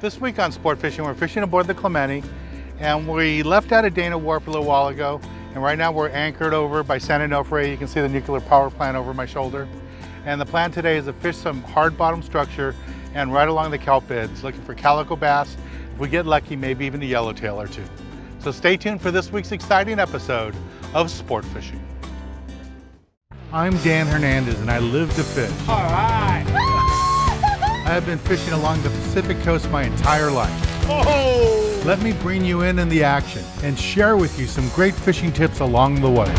This week on Sport Fishing, we're fishing aboard the Clemente, and we left out of Dana Wharf a little while ago, and right now we're anchored over by San Onofre. You can see the nuclear power plant over my shoulder. And the plan today is to fish some hard bottom structure and right along the kelp beds, looking for calico bass. If we get lucky, maybe even a yellowtail or two. So stay tuned for this week's exciting episode of Sport Fishing. I'm Dan Hernandez and I live to fish. All right. I have been fishing along the Pacific coast my entire life. Oh! Let me bring you in the action and share with you some great fishing tips along the way.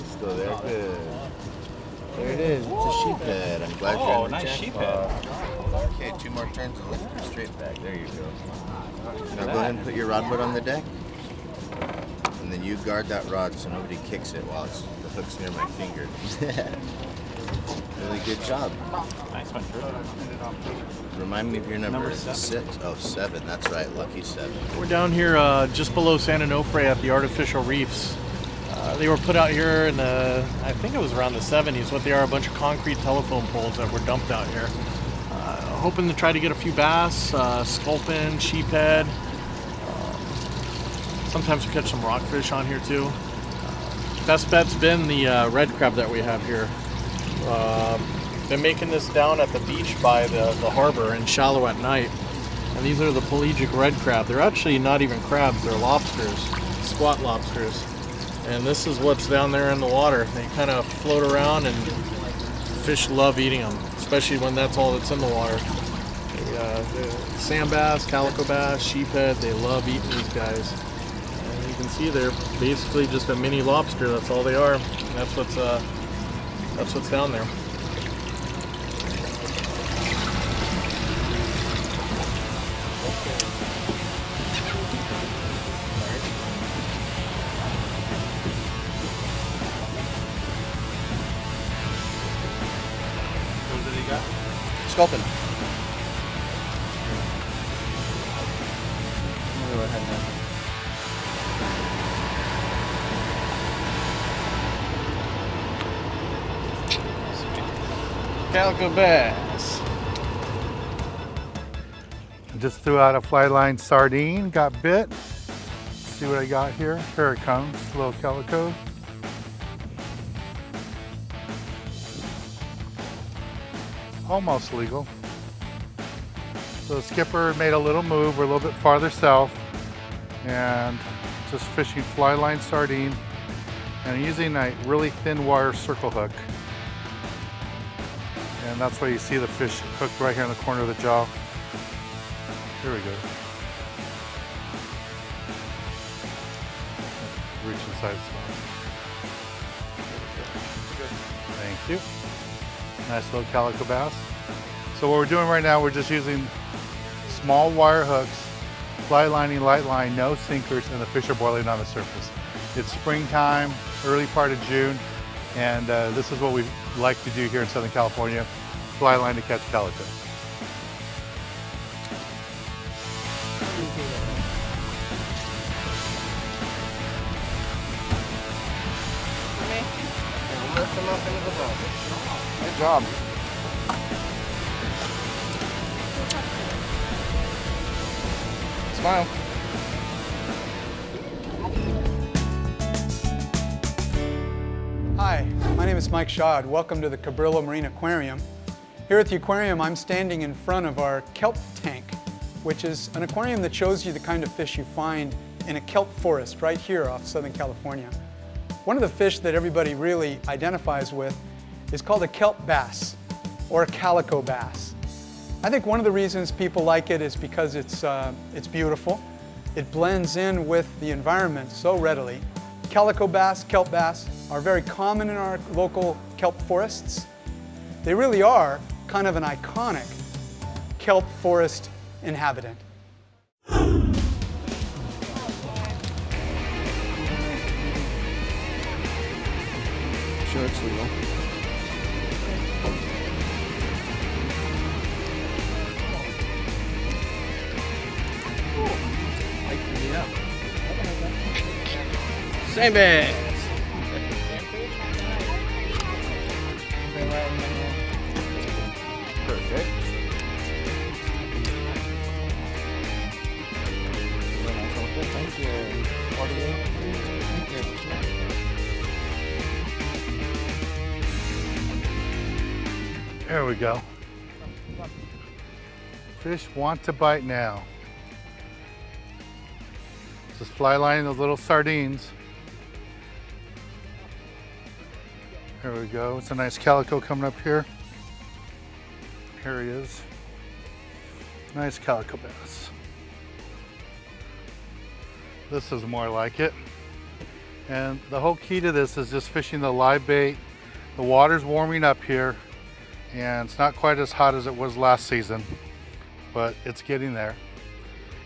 Still there, good. There it is. It's a sheephead. I'm glad you're in the nice sheephead. Okay, 2 more turns and lift it straight back. There you go. Now go ahead and put your rod butt on the deck, and then you guard that rod so nobody kicks it while the hook's near my finger. Really good job. Nice one, Drew. Remind me of your number. Number 7. 6. Oh, 7. That's right. Lucky 7. We're down here just below San Onofre at the artificial reefs. They were put out here in the, I think it was around the 70s. What they are, a bunch of concrete telephone poles that were dumped out here. Hoping to try to get a few bass, sculpin, sheephead. Sometimes we catch some rockfish on here too. Best bet's been the red crab that we have here. Been making this down at the beach by the harbor in Shallow at night. And these are the pelagic red crab. They're actually not even crabs, they're lobsters, squat lobsters. And this is what's down there in the water. They kind of float around and fish love eating them, especially when that's all that's in the water. The sand bass, calico bass, sheephead, they love eating these guys. And you can see they're basically just a mini lobster. That's all they are. And that's what's down there. Sculpin. Calico bass. Just threw out a fly line sardine, got bit. See what I got here? Here it comes, a little calico. Almost legal. So the skipper made a little move. We're a little bit farther south and just fishing fly line sardine and using a really thin wire circle hook. And that's why you see the fish hooked right here in the corner of the jaw. Here we go. Reach inside the spot. Thank you. Nice little calico bass. So what we're doing right now, we're just using small wire hooks, fly lining, light line, no sinkers, and the fish are boiling on the surface. It's springtime, early part of June, and this is what we like to do here in Southern California, fly line to catch calico. Good job. Smile. Hi, my name is Mike Schad. Welcome to the Cabrillo Marine Aquarium. Here at the aquarium, I'm standing in front of our kelp tank, which is an aquarium that shows you the kind of fish you find in a kelp forest right here off Southern California. One of the fish that everybody really identifies with is called a kelp bass or a calico bass. I think one of the reasons people like it is because it's beautiful. It blends in with the environment so readily. Calico bass, kelp bass are very common in our local kelp forests. They really are kind of an iconic kelp forest inhabitant. Sure, it's legal. Same bass. Perfect. Thank you. There we go. Fish want to bite now. Just fly lining those little sardines. There we go. It's a nice calico coming up here. Here he is. Nice calico bass. This is more like it. And the whole key to this is just fishing the live bait. The water's warming up here, and it's not quite as hot as it was last season, but it's getting there.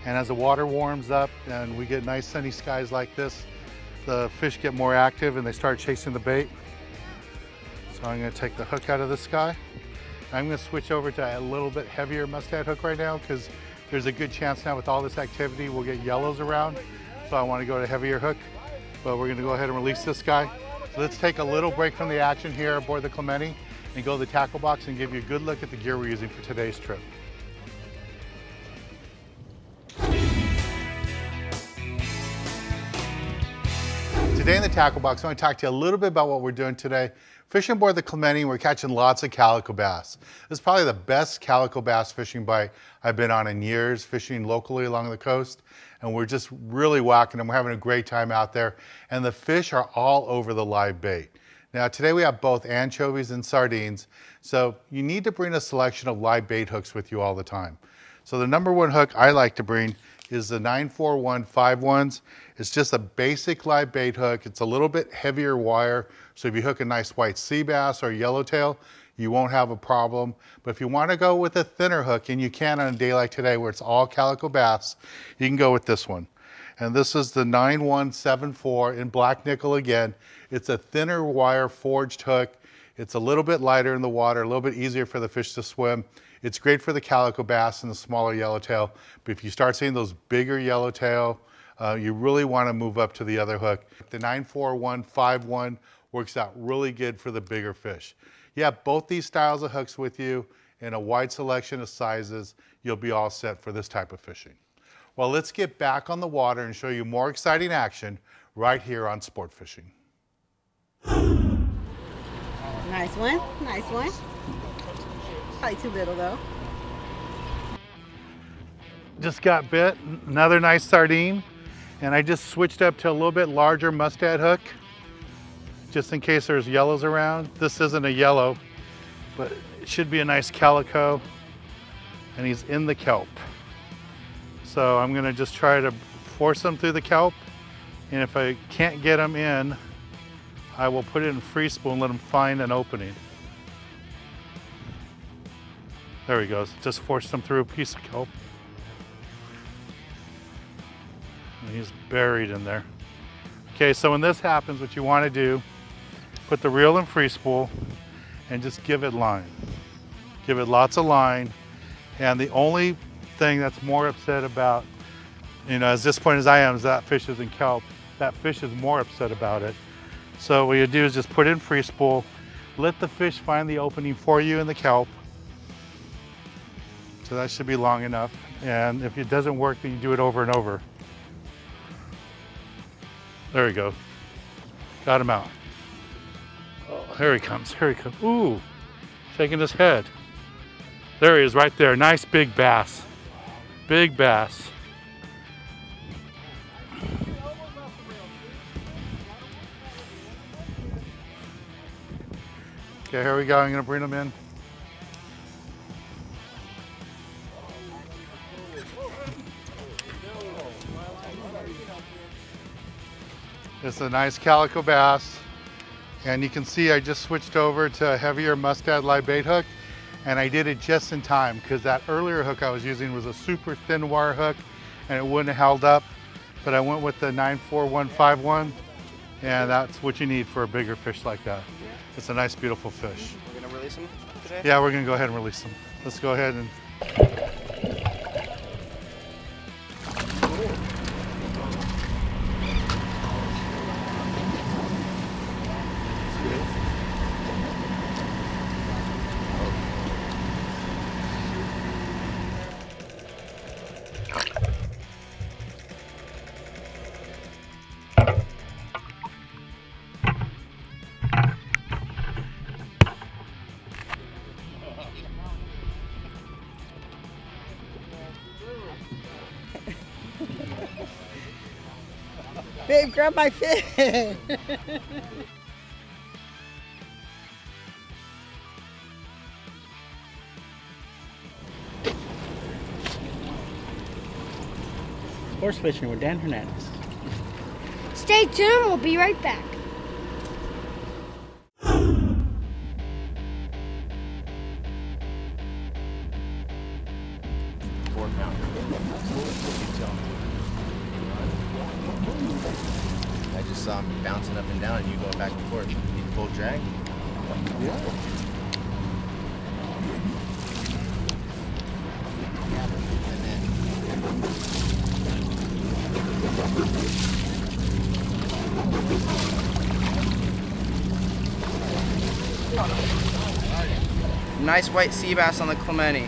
And as the water warms up and we get nice sunny skies like this, the fish get more active and they start chasing the bait. So I'm going to take the hook out of this guy. I'm going to switch over to a little bit heavier mustad hook right now because there's a good chance now with all this activity we'll get yellows around. So I want to go to heavier hook, but we're going to go ahead and release this guy. So let's take a little break from the action here aboard the Clemente and go to the tackle box and give you a good look at the gear we're using for today's trip. Today in the tackle box, I want to talk to you a little bit about what we're doing today. Fishing aboard the Clemente, we're catching lots of calico bass. This is probably the best calico bass fishing bite I've been on in years, fishing locally along the coast. And we're just really whacking them. We're having a great time out there. And the fish are all over the live bait. Now today we have both anchovies and sardines. So you need to bring a selection of live bait hooks with you all the time. So the number one hook I like to bring is the 94151s. It's just a basic live bait hook. It's a little bit heavier wire. So if you hook a nice white sea bass or yellowtail, you won't have a problem. But if you want to go with a thinner hook, and you can on a day like today where it's all calico bass, you can go with this one. And this is the 9174 in black nickel again. It's a thinner wire forged hook. It's a little bit lighter in the water, a little bit easier for the fish to swim. It's great for the calico bass and the smaller yellowtail. But if you start seeing those bigger yellowtail, you really want to move up to the other hook. The 94151 works out really good for the bigger fish. You have both these styles of hooks with you in a wide selection of sizes. You'll be all set for this type of fishing. Well, let's get back on the water and show you more exciting action right here on Sport Fishing. Nice one, nice one. Probably too little though. Just got bit, another nice sardine, and I just switched up to a little bit larger mustad hook, just in case there's yellows around. This isn't a yellow, but it should be a nice calico, and he's in the kelp. So I'm gonna just try to force him through the kelp, and if I can't get him in, I will put it in free spool, let him find an opening. There he goes, just forced him through a piece of kelp. And he's buried in there. Okay, so when this happens, what you want to do, put the reel in free spool and just give it line. Give it lots of line. And the only thing that's more upset about, as disappointed as I am, is that fish is in kelp. That fish is more upset about it. So what you do is just put it in free spool, let the fish find the opening for you in the kelp. So that should be long enough. And if it doesn't work, then you do it over and over. There we go. Got him out. Oh, here he comes, here he comes. Ooh, shaking his head. There he is right there. Nice big bass. Big bass. Okay, here we go. I'm gonna bring him in. It's a nice calico bass. And you can see I just switched over to a heavier mustad live bait hook, and I did it just in time because that earlier hook I was using was a super thin wire hook and it wouldn't have held up. But I went with the 94151, and that's what you need for a bigger fish like that. It's a nice, beautiful fish. We're gonna release him today? Yeah, we're gonna go ahead and release them. Let's go ahead and. Babe, grab my fish. Horse fishing with Dan Hernandez. Stay tuned, we'll be right back. I just saw him bouncing up and down and you going back and forth. You full drag? Yeah. And then Nice white sea bass on the Clemente.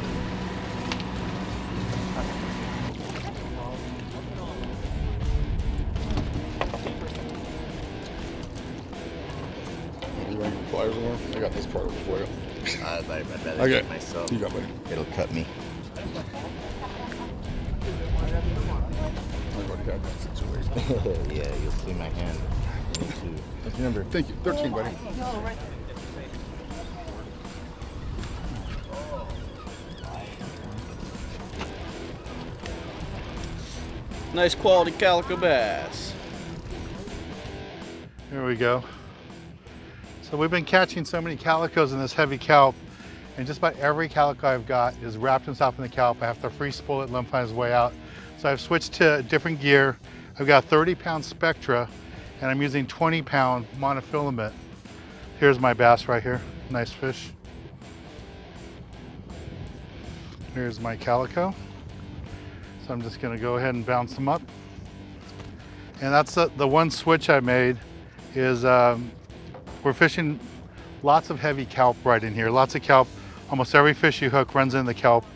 Pliers in there? I got this part for you. I'd rather Okay. do it myself. You got me. It'll cut me. I've already had that situation. Yeah, you'll see my hand. Me too. That's the number. Thank you. 13, buddy. Nice quality calico bass. Here we go. So we've been catching so many calicos in this heavy kelp, and just about every calico I've got is wrapped himself in the kelp. I have to free spool it, let him find his way out. So I've switched to different gear. I've got 30-pound Spectra, and I'm using 20-pound monofilament. Here's my bass right here, nice fish. Here's my calico. So I'm just gonna go ahead and bounce them up. And that's the one switch I made is we're fishing lots of heavy kelp right in here. Lots of kelp. Almost every fish you hook runs in the kelp.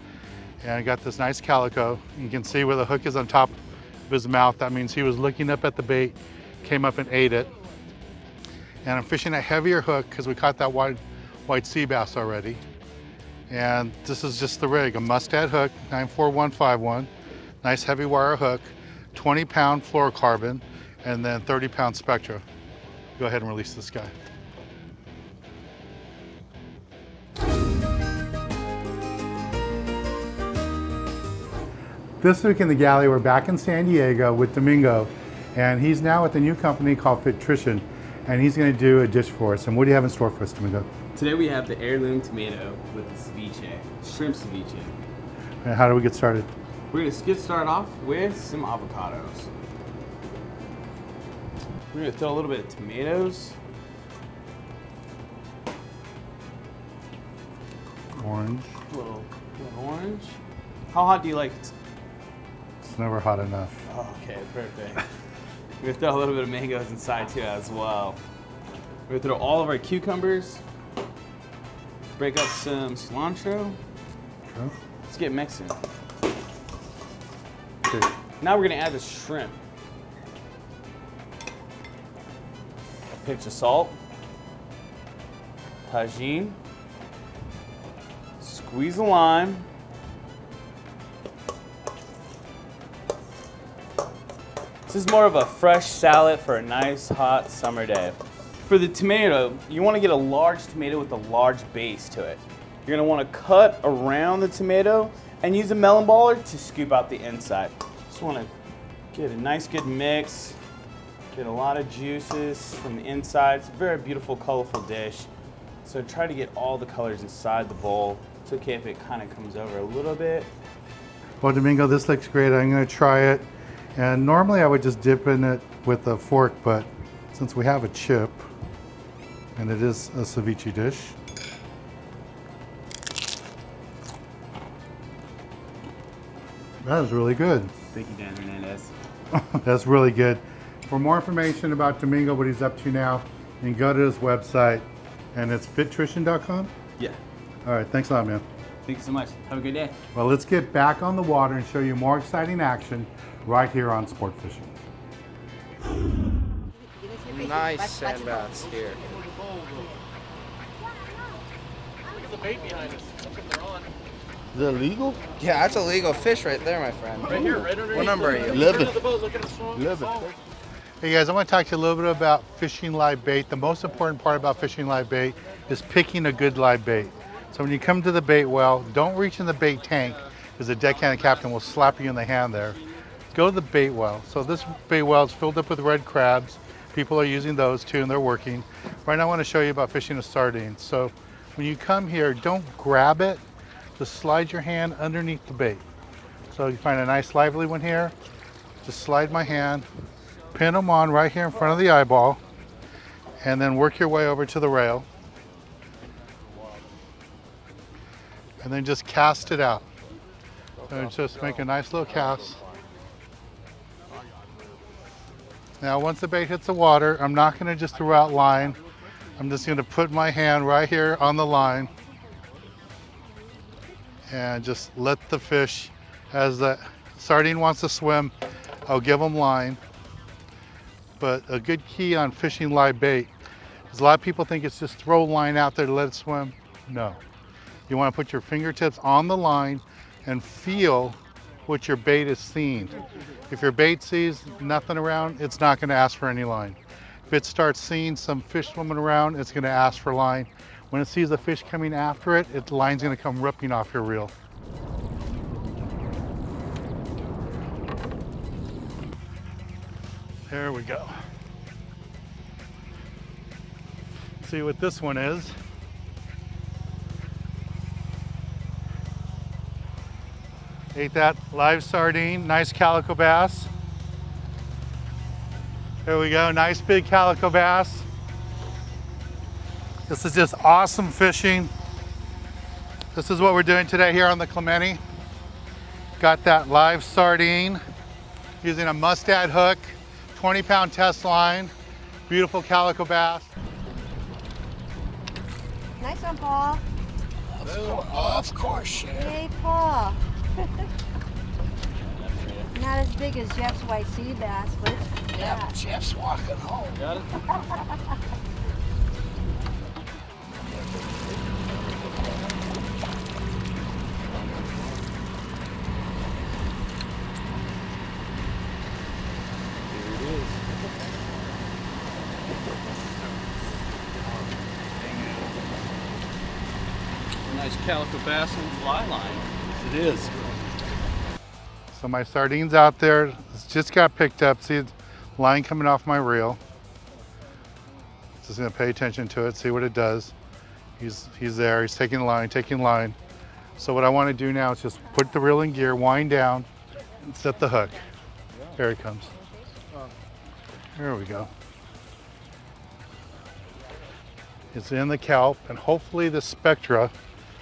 And I got this nice calico. You can see where the hook is on top of his mouth. That means he was looking up at the bait, came up and ate it. And I'm fishing a heavier hook because we caught that white sea bass already. And this is just the rig, a mustad hook, 94151. Nice heavy wire hook, 20-pound fluorocarbon, and then 30-pound Spectra. Go ahead and release this guy. This week in the Galley, we're back in San Diego with Domingo, and he's now with a new company called Fitrition, and he's going to do a dish for us. And what do you have in store for us, Domingo? Today we have the heirloom tomato with the ceviche, shrimp ceviche. And how do we get started? We're going to get started off with some avocados. We're going to throw a little bit of tomatoes. Orange. A little orange. How hot do you like it? It's never hot enough. Oh, okay, perfect. We're going to throw a little bit of mangoes inside too as well. We're going to throw all of our cucumbers. Break up some cilantro. Okay. Let's get Mexican. Okay. Now we're gonna add the shrimp. A pinch of salt. Tajin. Squeeze a lime. This is more of a fresh salad for a nice hot summer day. For the tomato, you want to get a large tomato with a large base to it. You're going to want to cut around the tomato and use a melon baller to scoop out the inside. Just want to get a nice good mix, get a lot of juices from the inside. It's a very beautiful, colorful dish. So try to get all the colors inside the bowl. It's okay if it kind of comes over a little bit. Well, Domingo, this looks great. I'm going to try it. And normally I would just dip in it with a fork, but since we have a chip, and it is a ceviche dish, that is really good. Thank you, Dan Hernandez. That's really good. For more information about Domingo, what he's up to now, you can go to his website, and it's sport-fishing.com? Yeah. All right, thanks a lot, man. Thank you so much. Have a good day. Well, let's get back on the water and show you more exciting action right here on Sport Fishing. Nice sand bass here. Look at the bait behind us. Look what they're on. Is that illegal? Yeah, that's a legal fish right there, my friend. Right here, right underneath. What number are you? 11. Look at the swim. 11. Hey guys, I want to talk to you a little bit about fishing live bait. The most important part about fishing live bait is picking a good live bait. So when you come to the bait well, don't reach in the bait tank because the deckhand captain will slap you in the hand there. Go to the bait well. So this bait well is filled up with red crabs. People are using those too and they're working. Right now I want to show you about fishing a sardine. So when you come here, don't grab it, just slide your hand underneath the bait. So you find a nice lively one here, just slide my hand, pin them on right here in front of the eyeball, and then work your way over to the rail. And then just cast it out. So just make a nice little cast. Now once the bait hits the water, I'm not going to just throw out line. I'm just going to put my hand right here on the line and just let the fish, as the sardine wants to swim, I'll give them line. But a good key on fishing live bait is a lot of people think it's just throw line out there to let it swim. No. You want to put your fingertips on the line and feel what your bait is seeing. If your bait sees nothing around, it's not going to ask for any line. If it starts seeing some fish swimming around, it's going to ask for line. When it sees a fish coming after it, the line's going to come ripping off your reel. There we go. See what this one is. Ate that live sardine, nice calico bass. There we go, nice big calico bass. This is just awesome fishing. This is what we're doing today here on the Clemente. Got that live sardine using a mustad hook, 20-pound test line, beautiful calico bass. Nice one, Paul. Of course, yeah. Hey, Paul. Not as big as Jeff's white sea bass, but Yeah, Jeff's walking home. Got it? Nice calico bass and fly line. It is. So my sardines out there, it's just got picked up. See the line coming off my reel. Just gonna pay attention to it, see what it does. He's there, he's taking line, taking line. So what I wanna do now is just put the reel in gear, wind down, and set the hook. There he comes. There we go. It's in the kelp, and hopefully the spectra,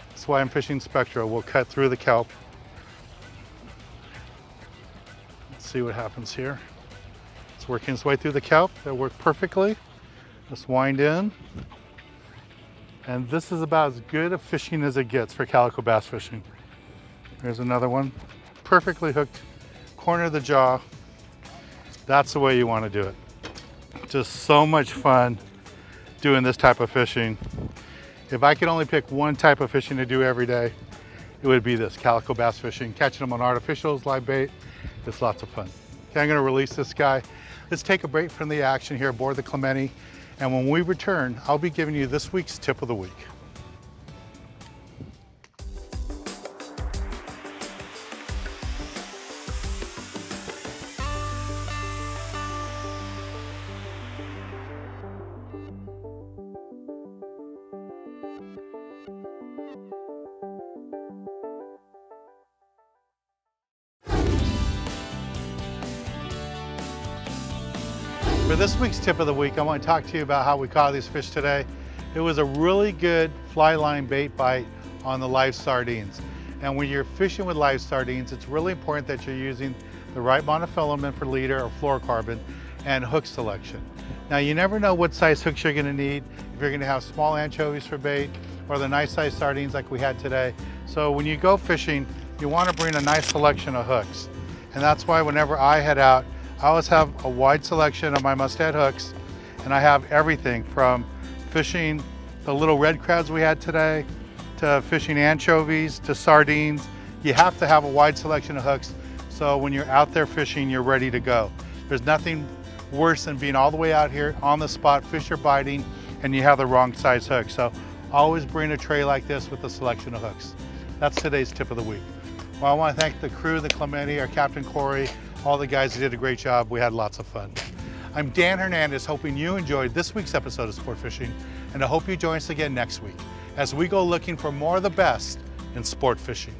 that's why I'm fishing spectra, will cut through the kelp. Let's see what happens here. It's working its way through the kelp. That worked perfectly. Just wind in And this is about as good a fishing as it gets for calico bass fishing. There's another one, perfectly hooked, corner of the jaw. That's the way you want to do it. Just so much fun doing this type of fishing. If I could only pick one type of fishing to do every day, it would be this, calico bass fishing. Catching them on artificials, live bait, it's lots of fun. Okay, I'm gonna release this guy. Let's take a break from the action here aboard the Clemente. And when we return, I'll be giving you this week's tip of the week. For this week's tip of the week, I want to talk to you about how we caught these fish today. It was a really good fly line bait bite on the live sardines. And when you're fishing with live sardines, it's really important that you're using the right monofilament for leader or fluorocarbon and hook selection. Now, you never know what size hooks you're going to need, if you're going to have small anchovies for bait or the nice size sardines like we had today. So when you go fishing, you want to bring a nice selection of hooks. And that's why whenever I head out, I always have a wide selection of my must-add hooks, and I have everything from fishing the little red crabs we had today, to fishing anchovies, to sardines. You have to have a wide selection of hooks, so when you're out there fishing, you're ready to go. There's nothing worse than being all the way out here on the spot, fish are biting, and you have the wrong size hook. So always bring a tray like this with a selection of hooks. That's today's tip of the week. Well, I want to thank the crew, the Clemente, our Captain Corey, all the guys who did a great job. We had lots of fun. I'm Dan Hernandez, hoping you enjoyed this week's episode of Sport Fishing, and I hope you join us again next week as we go looking for more of the best in sport fishing.